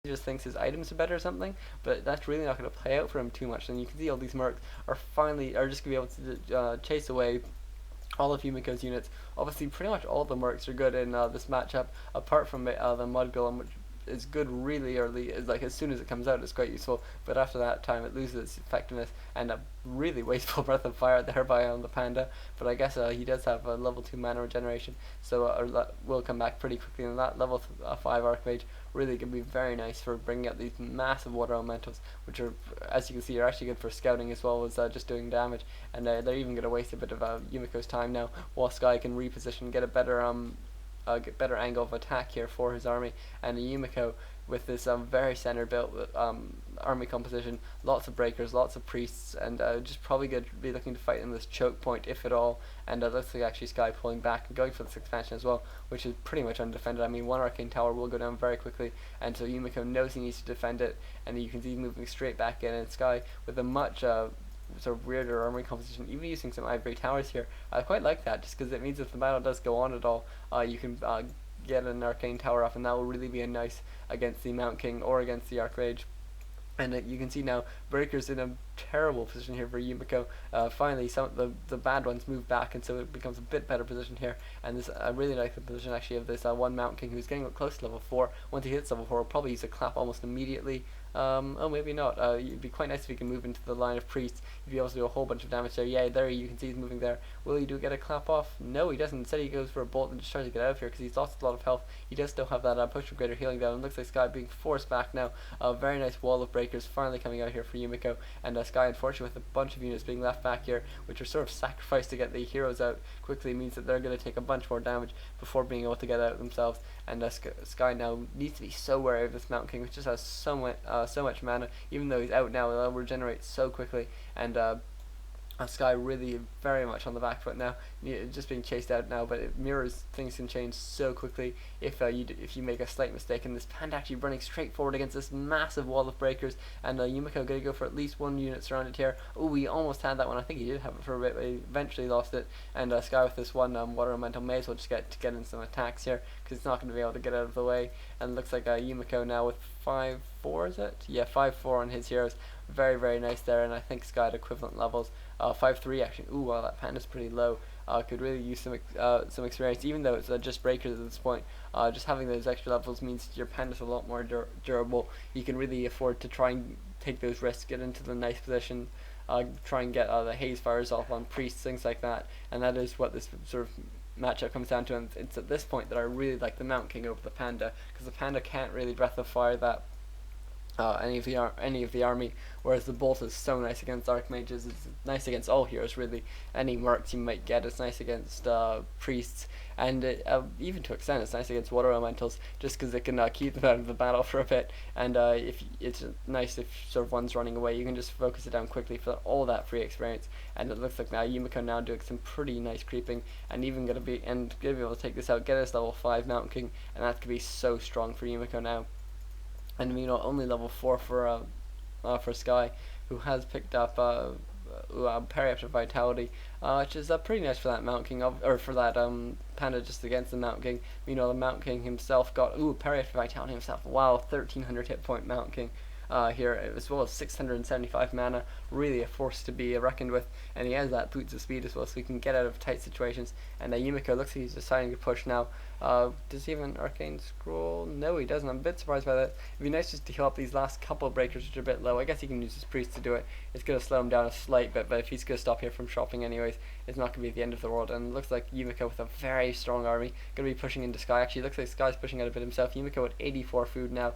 just thinks his items are better or something, but that's really not going to play out for him too much. And you can see all these mercs are just going to be able to chase away all of Yumiko's units. Obviously, pretty much all the mercs are good in this matchup, apart from the Mud Golem, which is good really early. Is like as soon as it comes out, it's quite useful. But after that time, it loses its effectiveness, and a really wasteful breath of fire there by the panda. But I guess he does have a level 2 mana regeneration, so will come back pretty quickly. And that level 5 Archmage really can be very nice for bringing out these massive water elementals, which are, as you can see, are actually good for scouting as well as just doing damage. And they're even going to waste a bit of Yumiko's time now, while Sky can reposition, get a better get better angle of attack here for his army. And Yumiko, with this very center built army composition, lots of breakers, lots of priests, and just probably going to be looking to fight in this choke point if at all. And looks like actually Sky pulling back and going for this expansion as well, which is pretty much undefended. I mean, one arcane tower will go down very quickly, and so Yumiko knows he needs to defend it, and you can see moving straight back in. And Sky with a much sort of weirder armory composition, even using some ivory towers here. I quite like that, just because it means if the battle does go on at all, you can get an arcane tower up, and that will really be a nice against the Mount King or against the Archmage. And you can see now Breaker's in a terrible position here for Yumiko. Finally, some of the bad ones move back, and so it becomes a bit better position here. And this I really like the position actually of this one Mount King who's getting close to level 4. Once he hits level 4, he'll probably use a clap almost immediately. Oh, maybe not. It'd be quite nice if he can move into the line of priests. He'd be able to do a whole bunch of damage there. Yeah, there you can see he's moving there. Will he get a clap off? No, he doesn't. Instead, he goes for a bolt and just tries to get out of here because he's lost a lot of health. He does still have that push for greater healing down. It looks like Sky being forced back now. A very nice wall of breakers finally coming out here for Yumiko. And Sky, unfortunately, with a bunch of units being left back here, which are sort of sacrificed to get the heroes out quickly, means that they're going to take a bunch more damage before being able to get out themselves. And Sky now needs to be so wary of this Mountain King, which just has so much mana. Even though he's out now, he'll regenerate so quickly. And Sky really very much on the back foot now, just being chased out now, but it mirrors things can change so quickly if you make a slight mistake. And this panda actually running straight forward against this massive wall of breakers, and Yumiko going to go for at least one unit surrounded here. Oh, he almost had that one. I think he did have it for a bit, but he eventually lost it. And Sky with this one water elemental may as well just get in some attacks here, because it's not going to be able to get out of the way. And it looks like Yumiko now with 5-4, is it? Yeah, 5-4 on his heroes. Very, very nice there, and I think Sky at equivalent levels. 5-3 actually. Ooh, wow, that panda's pretty low. Could really use some experience, even though it's just breakers at this point. Just having those extra levels means your panda's a lot more durable. You can really afford to try and take those risks, get into the nice position, try and get the haze fires off on priests, things like that. And that is what this sort of matchup comes down to. And it's at this point that I really like the Mount King over the panda, because the panda can't really breath of fire that any of the army, whereas the bolt is so nice against archmages. It's nice against all heroes really. Any mercs you might get, it's nice against priests, and even to extent it's nice against water elementals, just because it can keep them out of the battle for a bit. And if it's nice if sort of one's running away, you can just focus it down quickly for all that free experience. And it looks like now Yumiko now doing some pretty nice creeping, and even gonna be able to take this out, get this level 5 Mountain King, and that could be so strong for Yumiko now. And only level 4 for Sky, who has picked up parry after vitality, which is pretty nice for that Mountain King, or for that panda just against the Mountain King. The Mountain King himself got parry after vitality himself. Wow, 1300 hit point Mountain King. Here, as well as 675 mana, really a force to be reckoned with, and he has that boots of speed as well, so he can get out of tight situations. And Yumiko looks like he's deciding to push now. Does he have an arcane scroll? No, he doesn't. I'm a bit surprised by that. It'd be nice just to heal up these last couple of breakers, which are a bit low. I guess he can use his priest to do it. It's going to slow him down a slight bit, but if he's going to stop here from shopping anyways, it's not going to be the end of the world. And it looks like Yumiko with a very strong army, going to be pushing into Sky. Actually, it looks like Sky's pushing out a bit himself. Yumiko at 84 food now.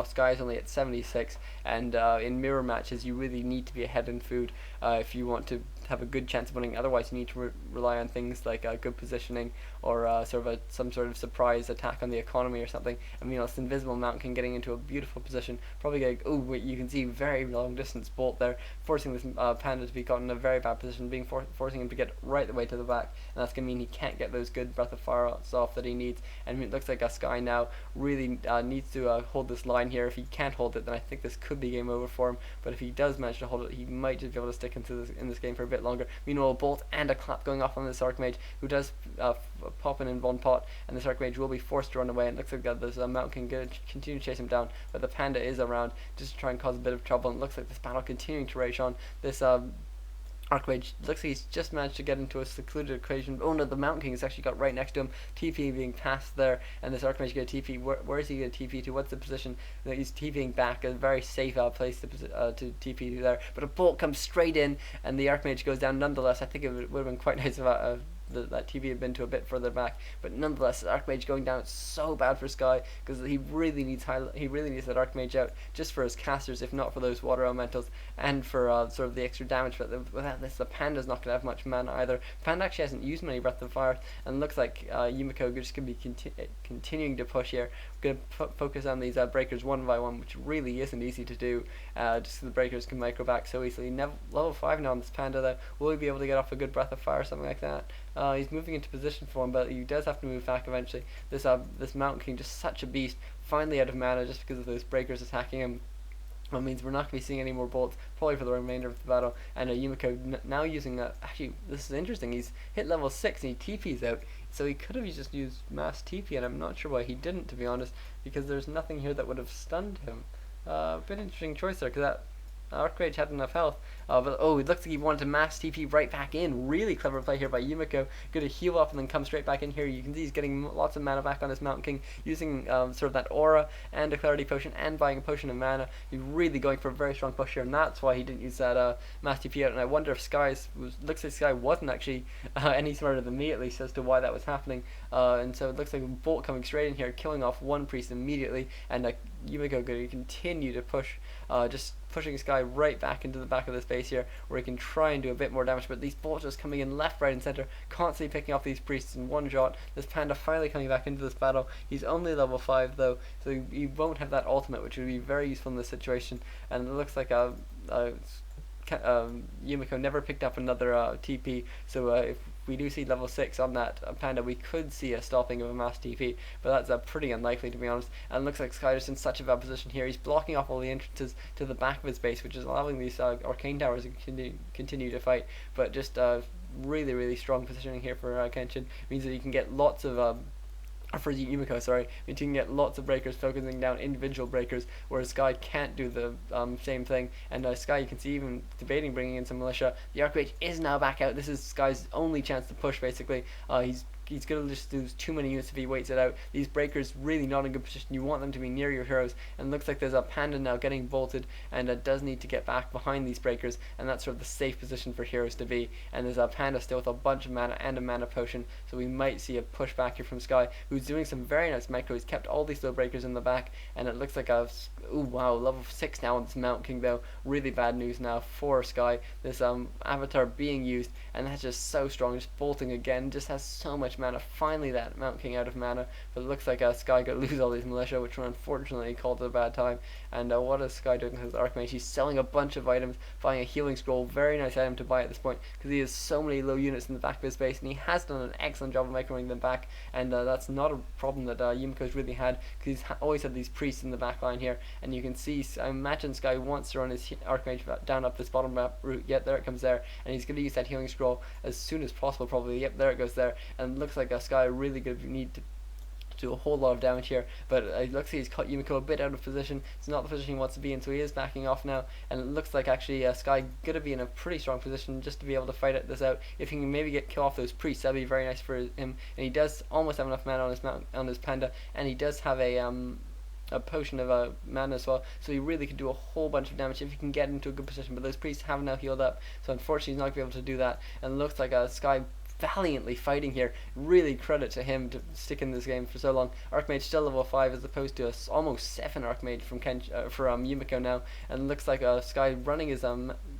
Sky's only at 76, and in mirror matches, you really need to be ahead in food if you want to have a good chance of winning. Otherwise, you need to rely on things like good positioning, or some sort of surprise attack on the economy or something. This invisible Mountain King getting into a beautiful position, probably getting, you can see very long distance bolt there, forcing this panda to be caught in a very bad position, forcing him to get right the way to the back, and that's going to mean he can't get those good breath of fire off that he needs. And it looks like Sky now really needs to hold this line here. If he can't hold it, then I think this could be game over for him, but if he does manage to hold it, he might just be able to stick in this game for a bit longer. A bolt and a clap going off on this Archmage, who does pop in Von Pot, and this Archmage will be forced to run away. And it looks like this Mountain King continue to chase him down, but the Panda is around just to try and cause a bit of trouble. And it looks like this battle continuing to rage on. This Archmage looks like he's just managed to get into a secluded equation. Oh no, the Mountain King has actually got right next to him. TP being passed there, and this Archmage get a TP. Where is he going to TP to? What's the position? He's TPing back, a very safe place to TP to there. But a bolt comes straight in, and the Archmage goes down nonetheless. I think it would have been quite nice if that TV had been to a bit further back, but nonetheless, Archmage going down, it's so bad for Sky because he really needs that Archmage out just for his casters, if not for those water elementals and for sort of the extra damage. But without this, the Panda's not going to have much mana either. Panda actually hasn't used many Breath of Fire, and looks like Yumiko just going to be continuing to push here. We're going to focus on these breakers one by one, which really isn't easy to do. Just so the breakers can micro back so easily. Level 5 now on this Panda though. Will he be able to get off a good Breath of Fire or something like that? He's moving into position for him, but he does have to move back eventually. This Mountain King, just such a beast, finally out of mana just because of those breakers attacking him. That means we're not going to be seeing any more bolts probably for the remainder of the battle. And Yumiko now using actually, this is interesting, he's hit level 6 and he TP's out, so he could have just used mass TP, and I'm not sure why he didn't, to be honest, because there's nothing here that would have stunned him. A bit interesting choice there, because that Archmage had enough health, but it looks like he wanted to mass TP right back in. Really clever play here by Yumiko. Going to heal up and then come straight back in here. You can see he's getting lots of mana back on his Mountain King, using sort of that aura and a clarity potion and buying a potion of mana. He's really going for a very strong push here, and that's why he didn't use that mass TP out. And I wonder if looks like Sky wasn't actually any smarter than me, at least, as to why that was happening. And so it looks like a bolt coming straight in here, killing off one priest immediately, and Yumiko going to continue to push, just pushing Sky right back into the back of the space here, where he can try and do a bit more damage. But these bolts just coming in left, right, and center, constantly picking off these priests in one shot. This Panda finally coming back into this battle. He's only level 5 though, so he won't have that ultimate, which would be very useful in this situation. And it looks like Yumiko never picked up another TP, so if we do see level 6 on that Panda, we could see a stopping of a mass TP, but that's pretty unlikely, to be honest. And it looks like Sky is in such a bad position here. He's blocking off all the entrances to the back of his base, which is allowing these arcane towers to continue to fight, but just really, really strong positioning here for Kenshin. It means that you can get lots of for Yumiko, sorry, means you can get lots of breakers focusing down individual breakers, whereas Sky can't do the same thing. And Sky, you can see, even debating bringing in some militia. The Archmage is now back out. This is Sky's only chance to push, basically. He's going to just lose too many units if he waits it out. These breakers really not in good position. You want them to be near your heroes, and it looks like there's a Panda now getting bolted, and does need to get back behind these breakers, and that's sort of the safe position for heroes to be. And there's a Panda still with a bunch of mana and a mana potion, so we might see a push back here from Sky, who's doing some very nice micro. He's kept all these little breakers in the back, and it looks like ooh wow, level 6 now on this Mountain King though. Really bad news now for Sky. This avatar being used, and that's just so strong, just bolting again, just has so much mana. Finally that Mountain King out of mana, but it looks like Sky going to lose all these militia, which were unfortunately called at a bad time. And what is Sky doing with his Archmage? He's selling a bunch of items, buying a healing scroll, very nice item to buy at this point, because he has so many low units in the back of his base, and he has done an excellent job of microing them back, and that's not a problem that Yumiko's really had, because he's always had these priests in the back line here, and you can see, I imagine Sky wants to run his Archmage down up this bottom map route. Yep, there it comes there, and he's going to use that healing scroll as soon as possible probably. Yep, there it goes there, and it looks like Sky really good need to do a whole lot of damage here, but it looks like he's caught Yumiko a bit out of position. It's not the position he wants to be in, so he is backing off now, and it looks like actually Sky gonna be in a pretty strong position just to be able to fight this out. If he can maybe kill off those priests, that'd be very nice for him, and he does almost have enough mana on his Panda, and he does have a potion of mana as well, so he really could do a whole bunch of damage if he can get into a good position. But those priests have now healed up, so unfortunately he's not going to be able to do that, and it looks like Sky valiantly fighting here. Really credit to him to stick in this game for so long. Archmage still level 5 as opposed to almost 7 Archmage from Yumiko now, and it looks like Sky running his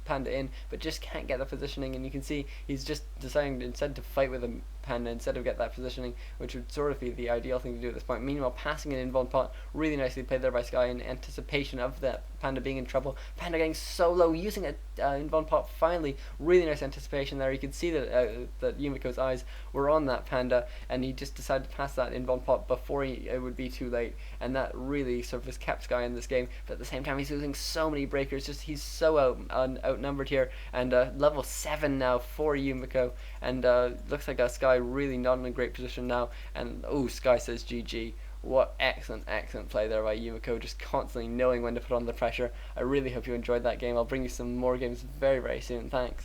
Panda in, but just can't get the positioning, and you can see he's just deciding instead to fight with a Panda instead of get that positioning, which would sort of be the ideal thing to do at this point. Meanwhile, passing it in Von Pot, really nicely played there by Sky in anticipation of that Panda being in trouble. Panda getting so low, using it in Von Pot finally. Really nice anticipation there. You could see that Yumiko's eyes were on that Panda, and he just decided to pass that in Von Pot before it would be too late, and that really sort of has kept Sky in this game. But at the same time, he's losing so many breakers. Just he's so out outnumbered here, and level 7 now for Yumiko, and looks like Sky really not in a great position now, and oh, Sky says GG. What excellent play there by Yumiko, just constantly knowing when to put on the pressure. I really hope you enjoyed that game. I'll bring you some more games very soon. Thanks.